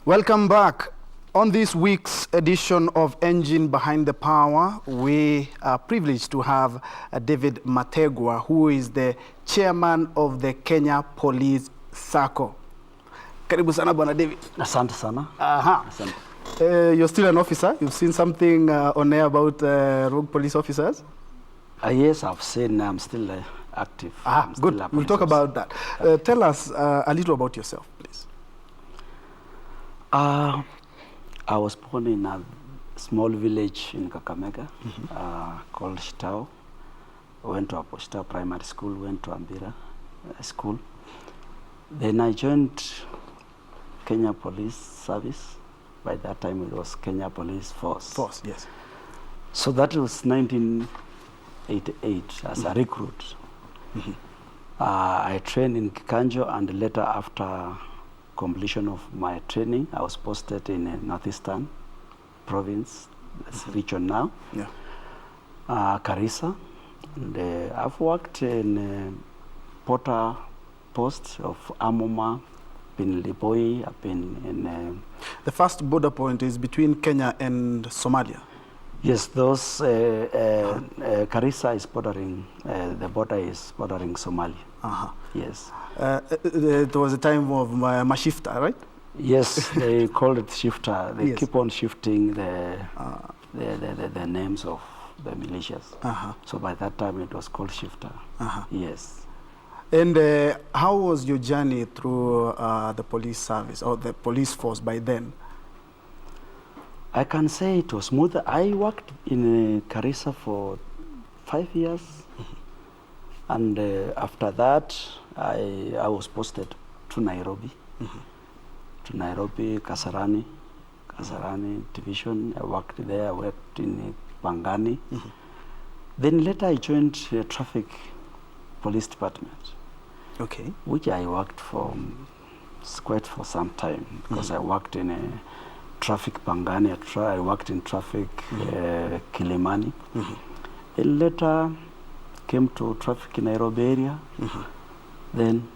Welcome back. On this week's edition of Engine Behind the Power, we are privileged to have David Mategwa, who is the chairman of the Kenya Police Sacco. Karibu sana Bwana David. Asante sana. Asante. You're still an officer. You've seen something on air about rogue police officers? Yes, I've seen. I'm still active. Good. We'll talk about that. Tell us a little about yourself, please. I was born in a small village in Kakamega called Shitao. Went to Shitao Primary School, went to Ambira School. Then I joined Kenya Police Service. By that time it was Kenya Police Force. Force, yes. So that was 1988 as a recruit. I trained in Kikanjo, and later after completion of my training, I was posted in Northeastern Province, that's region now, Garissa. And I've worked in Porter Post of Amoma, been Liboi, I've been in... the first border point is between Kenya and Somalia? Yes, those, Garissa is bordering, the border is bordering Somalia. Yes. It was a time of Mashifta, right? Yes, they call it shifter. They keep on shifting the names of the militias. So by that time it was called shifter. Yes. And how was your journey through the police service or the police force by then? I can say it was smooth. I worked in Garissa for 5 years. And after that, I was posted to Nairobi. To Nairobi, Kasarani Division. I worked there, I worked in Pangani. Then later I joined the Traffic Police Department. Okay. Which I worked for quite for some time, because I worked in a Traffic Pangani, I worked in Traffic Kilimani. Then later came to Traffic in Nairobi area, then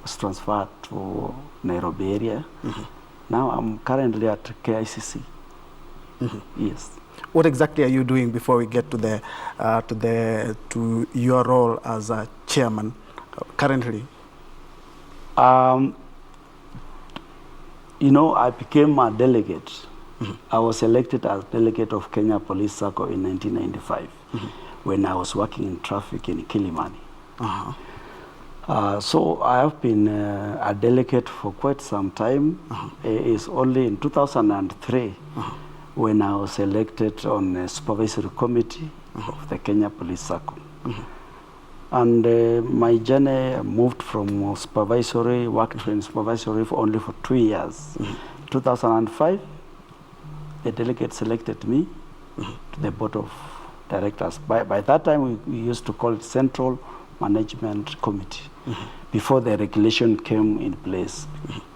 was transferred to Nairobi area. Now I'm currently at KICC. Yes. What exactly are you doing before we get to your role as a chairman currently? You know, I became a delegate. I was elected as delegate of Kenya Police Sacco in 1995. When I was working in traffic in Kilimani. So I have been a delegate for quite some time. It's only in 2003 when I was elected on a supervisory committee of the Kenya Police Sacco. And my journey moved from supervisory, worked in supervisory for only for 2 years. 2005, the delegate selected me to the board of directors. By that time, we used to call it Central Management Committee, before the regulation came in place,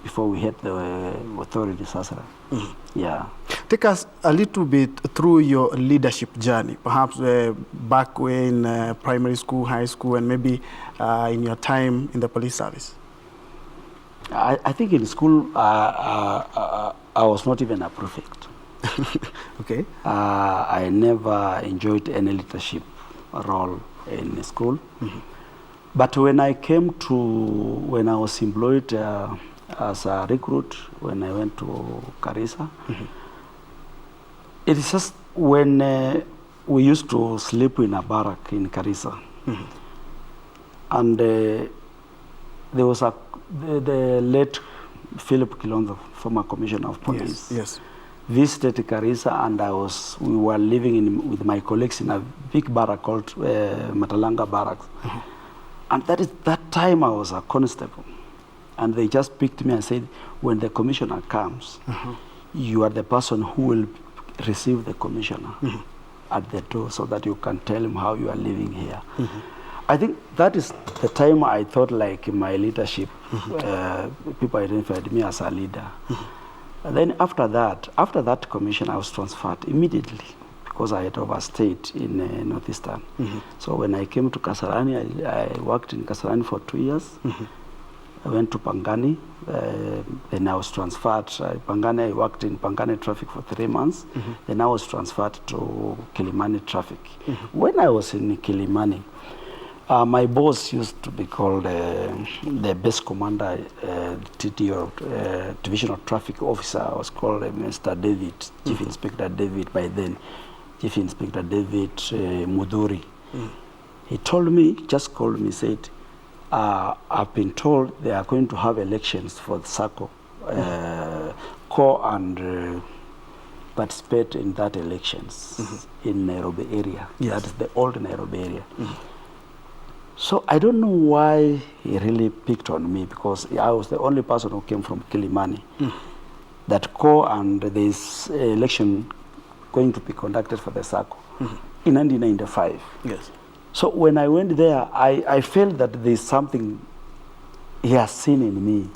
before we had the authorities. Yeah. Take us a little bit through your leadership journey, perhaps back way in primary school, high school, and maybe in your time in the police service. I think in school, I was not even a prefect. Okay. I never enjoyed any leadership role in school. But when I was employed as a recruit, when I went to Garissa, it is just when we used to sleep in a barrack in Garissa. And there was the late Philip Kilonzo, former commissioner of police. Yes. Visited Garissa, and we were living with my colleagues in a big barrack called Matalanga Barracks. And that time I was a constable. And they just picked me and said, when the commissioner comes, you are the person who will receive the commissioner at the door, so that you can tell him how you are living here. I think that is the time I thought like my leadership, people identified me as a leader. And then after that commission, I was transferred immediately, because I had overstayed in Northeastern. So when I came to Kasarani, I worked in Kasarani for 2 years. I went to Pangani. Then I was transferred. Pangani, I worked in Pangani traffic for 3 months. Then I was transferred to Kilimani traffic. When I was in Kilimani, my boss used to be called the base commander, TDO, Divisional Traffic Officer. I was called Mr. David, Chief Inspector David by then, Chief Inspector David Muduri. He told me, just called me, said, I've been told they are going to have elections for the Sacco, go and participate in that elections in Nairobi area. Yes. That is the old Nairobi area. So I don't know why he really picked on me, because I was the only person who came from Kilimani. That go and this election going to be conducted for the Sacco in 1995. Yes. So when I went there, I felt that there's something he has seen in me.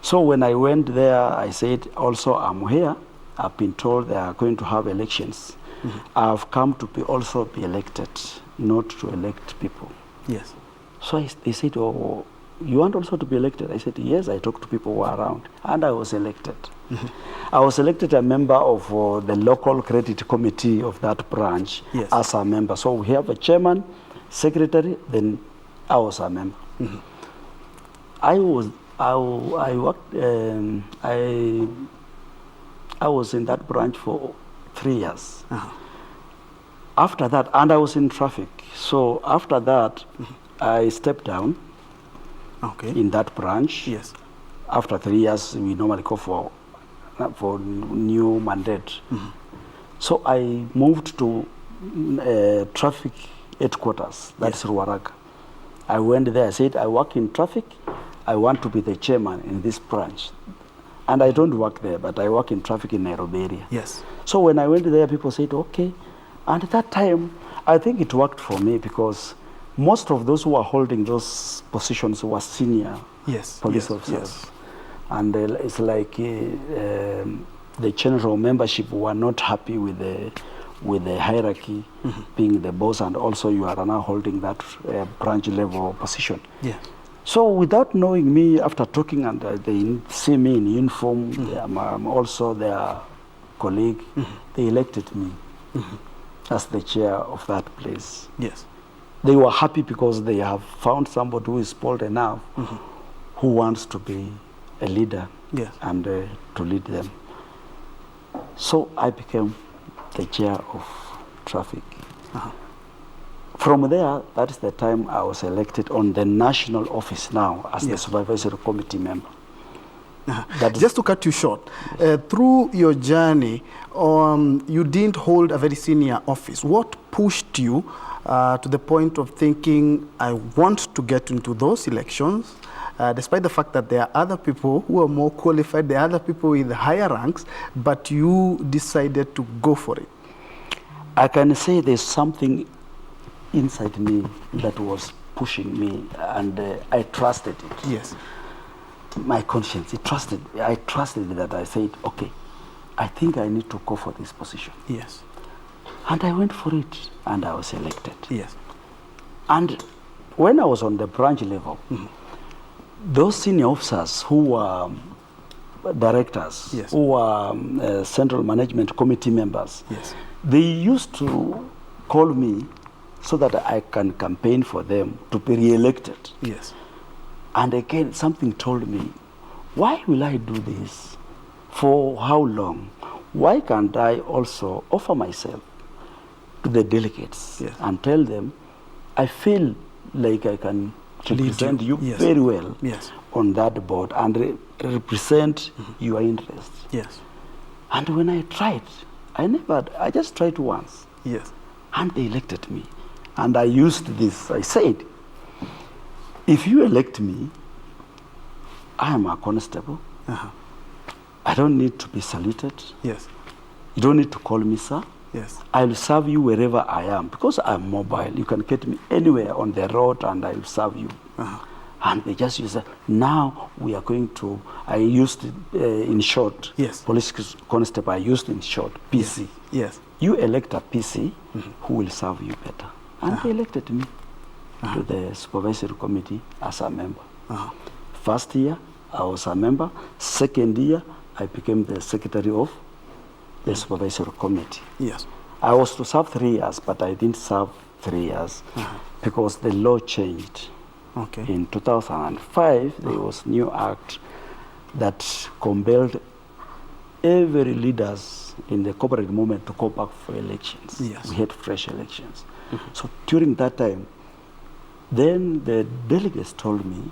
So when I went there, I said, also, I'm here. I've been told they are going to have elections. I've come to also be elected, not to elect people. Yes. So they said, oh, you want also to be elected? I said, yes, I talked to people who are around. And I was elected. I was elected a member of the local credit committee of that branch as a member. So we have a chairman, secretary, then I was a member. I worked, I was in that branch for 3 years. After that, and I was in traffic. So after that, I stepped down in that branch. Yes. After 3 years, we normally go for new mandate. So I moved to traffic headquarters, that's Ruaraga. I went there, I said, I work in traffic, I want to be the chairman in this branch. And I don't work there, but I work in traffic in Nairobi area. Yes. So when I went there, people said, okay. And at that time, I think it worked for me, because most of those who were holding those positions were senior police officers. Yes. And it's like the general membership were not happy with the hierarchy, being the boss, and also you are now holding that branch level position. Yeah. So without knowing me, after talking, and they see me in uniform, I'm also their colleague, they elected me as the chair of that place. Yes. They were happy because they have found somebody who is bold enough, who wants to be a leader and to lead them. So I became the chair of traffic. From there, that is the time I was elected on the national office now as the supervisory committee member. Just to cut you short, through your journey, you didn't hold a very senior office. What pushed you to the point of thinking, I want to get into those elections, despite the fact that there are other people who are more qualified, there are other people with higher ranks, but you decided to go for it? I can say there's something inside me that was pushing me, and I trusted it. Yes. My conscience, I trusted that. I said, okay, I think I need to go for this position. Yes. And I went for it, and I was elected. Yes. And when I was on the branch level, those senior officers who were directors, who were central management committee members, they used to call me so that I can campaign for them to be re-elected. Yes. And again, something told me, why will I do this? For how long? Why can't I also offer myself to the delegates and tell them, I feel like I can represent you very well on that board and represent your interests. Yes. And when I tried, I just tried once. Yes. And they elected me. And I used this, I said, if you elect me, I am a constable. I don't need to be saluted. Yes. You don't need to call me sir. Yes. I'll serve you wherever I am, because I'm mobile. You can get me anywhere on the road and I'll serve you. And they just use that. Now we are going to, I used in short, police constable, I used in short, PC. Yes. You elect a PC who will serve you better. And they elected me to the supervisory committee as a member. First year, I was a member. Second year, I became the secretary of the supervisory committee. Yes. I was to serve 3 years, but I didn't serve 3 years because the law changed. Okay. In 2005, there was new act that compelled every leaders in the corporate movement to go back for elections. Yes. We had fresh elections. So during that time, then the delegates told me,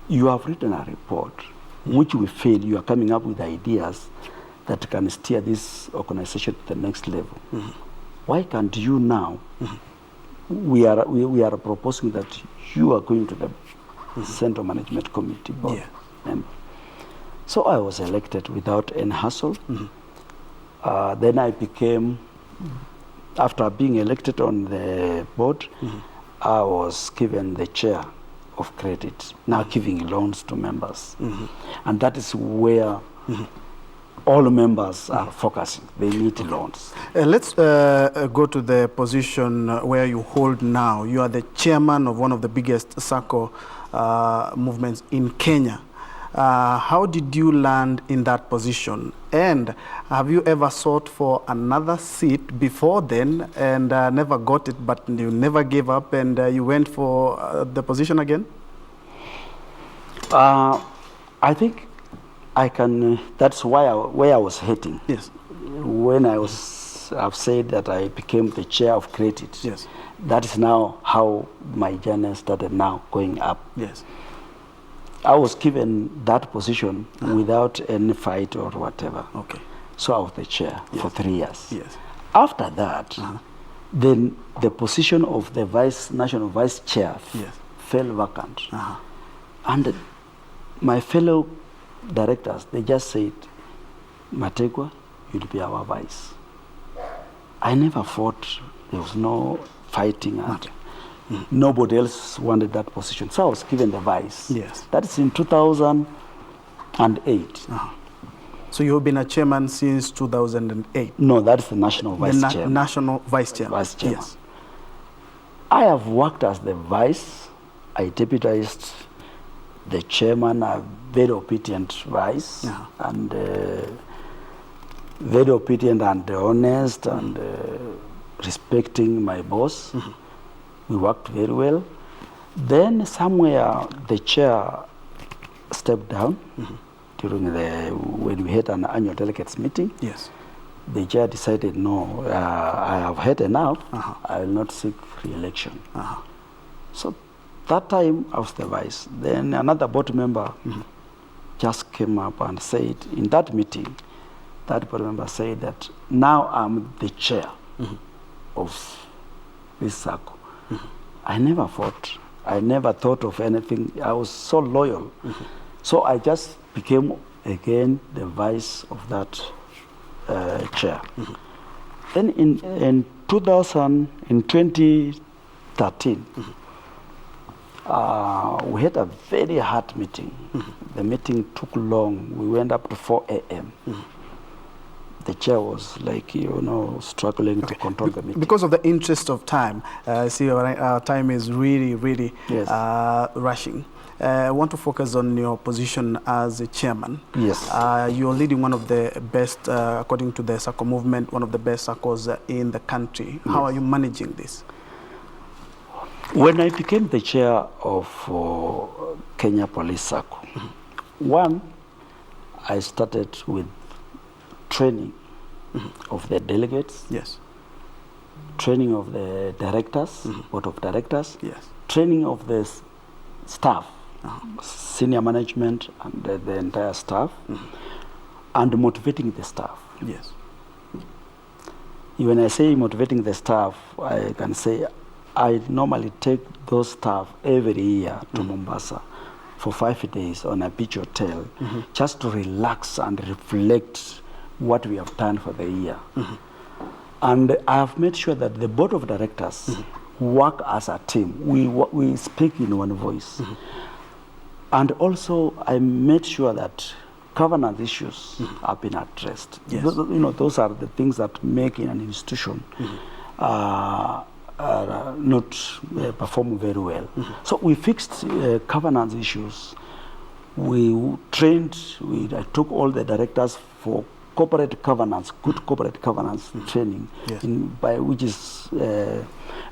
you have written a report, which we feel you are coming up with ideas that can steer this organization to the next level. Why can't you now? We are proposing that you are going to the Central Management Committee board. And so I was elected without any hassle. Then I became, after being elected on the board, I was given the chair of credit, now giving loans to members. And that is where all members are focusing. They need loans. Let's go to the position where you hold now. You are the chairman of one of the biggest Sacco movements in Kenya. How did you land in that position? And have you ever sought for another seat before then and never got it, but you never gave up and you went for the position again? I think I can, that's where I was heading. Yes. When I've said that I became the chair of credit. Yes. That is now how my journey started now going up. Yes. I was given that position without any fight or whatever. Okay. So I was the chair for 3 years. Yes. After that, then the position of the national vice chair fell vacant. And my fellow directors, they just said, Mategwa, you'll be our vice. I never fought. There was no fighting. And nobody else wanted that position. So I was given the vice. Yes. That is in 2008. So you've been a chairman since 2008? No, that is the national vice chairman. National vice chairman. Vice chairman. Yes. I have worked as the vice. I deputized the chairman, a very obedient vice, and very obedient and honest and respecting my boss. We worked very well. Then somewhere the chair stepped down during when we had an annual delegates meeting. Yes. The chair decided, no, I have had enough. I will not seek re-election. So that time I was the vice. Then another board member just came up and said, in that meeting, that board member said that now I'm the chair of this Sacco. I never fought. I never thought of anything. I was so loyal. So I just became again the vice of that chair. Then in 2013, we had a very hard meeting. The meeting took long. We went up to 4 a.m. The chair was like, struggling to control the meeting. Because of the interest of time, see our time is really rushing. I want to focus on your position as a chairman. Yes. You're leading one of the best, according to the Sacco movement, one of the best Saccos in the country. How are you managing this? When I became the chair of Kenya Police Sacco, one, I started with training of the delegates, training of the directors, board of directors, training of the staff, senior management and the entire staff, and motivating the staff. Yes. When I say motivating the staff, I can say I normally take those staff every year to Mombasa for 5 days on a beach hotel, just to relax and reflect what we have done for the year. And I have made sure that the board of directors work as a team. We speak in one voice. And also I made sure that governance issues have been addressed. Those are the things that make in an institution not perform very well. So we fixed governance issues. We trained, I took all the directors for corporate governance, good corporate governance training, Yes. which is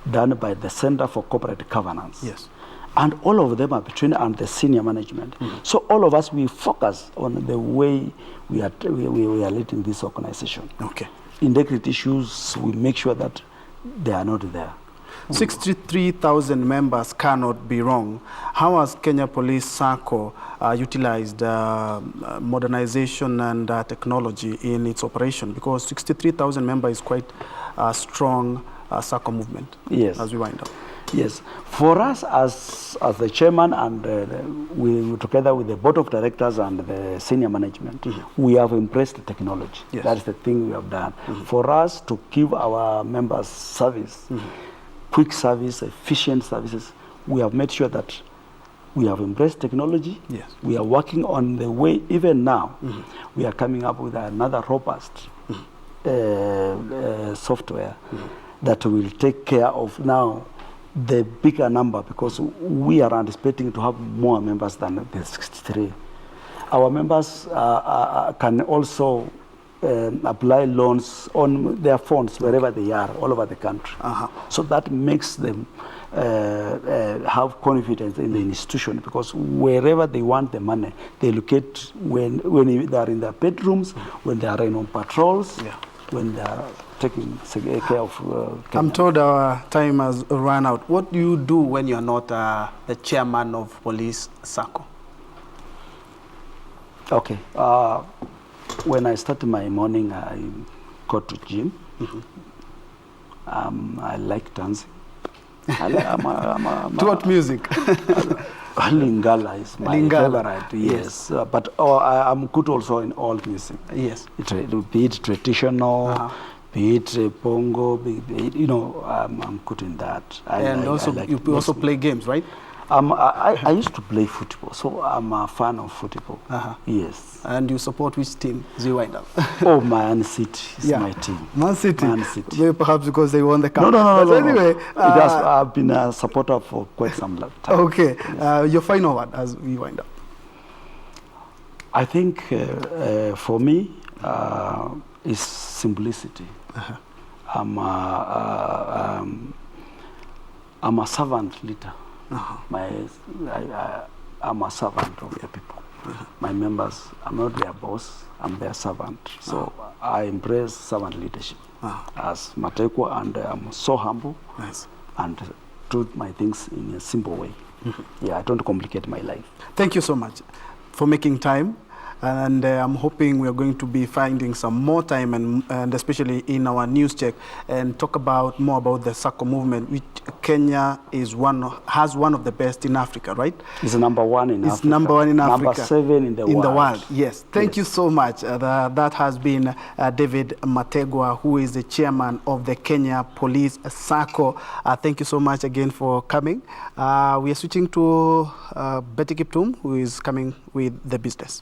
done by the Center for Corporate Governance. Yes. And all of them are trained and the senior management. So all of us, we focus on the way we are leading this organization. Okay. Integrity issues, we make sure that they are not there. 63,000 members cannot be wrong. How has Kenya Police Sacco utilized modernization and technology in its operation? Because 63,000 members is quite a strong Sacco movement. Yes. As we wind up. Yes. For us, as the chairman and we together with the board of directors and the senior management, we have embraced technology. Yes. That's the thing we have done. For us to give our members service, quick service, efficient services, we have made sure that we have embraced technology. Yes. We are working on the way, even now, we are coming up with another robust software that will take care of now the bigger number, because we are anticipating to have more members than the 63. Our members can also apply loans on their phones wherever they are, all over the country. So that makes them have confidence in the institution, because wherever they want the money, they locate when they are in their bedrooms, when they are on patrols, when they are taking care of I'm told our time has run out. What do you do when you're not the chairman of Police Sacco? Okay. When I start my morning, I go to gym. I like dancing. To what music? Lingala is my Lingala. favorite, yes. But I'm good also in all music. Yes. Be it traditional, be it bongo, be it, I'm good in that. You also play games, right? I used to play football, so I'm a fan of football. Yes. And you support which team? Zero. Oh, Man City is my team. Man City. Man City. Maybe perhaps because they won the cup. No. But anyway, I've been a supporter for quite some time. Okay. Yes. Your final word as we wind up. I think for me is simplicity. I'm a servant leader. I'm a servant of the people. My members, I'm not their boss, I'm their servant. So I embrace servant leadership as Mategwa, and I'm so humble and do my things in a simple way. I don't complicate my life. Thank you so much for making time. And I'm hoping we are going to be finding some more time, and especially in our news check, and talk more about the Sacco movement, which Kenya has one of the best in Africa, right? It's number one in Africa. It's number one in Africa. Number 7 in the world. Yes. Thank you so much. That has been David Mategwa, who is the chairman of the Kenya Police Sacco. Thank you so much again for coming. We are switching to Betty Kiptum, who is coming with the business.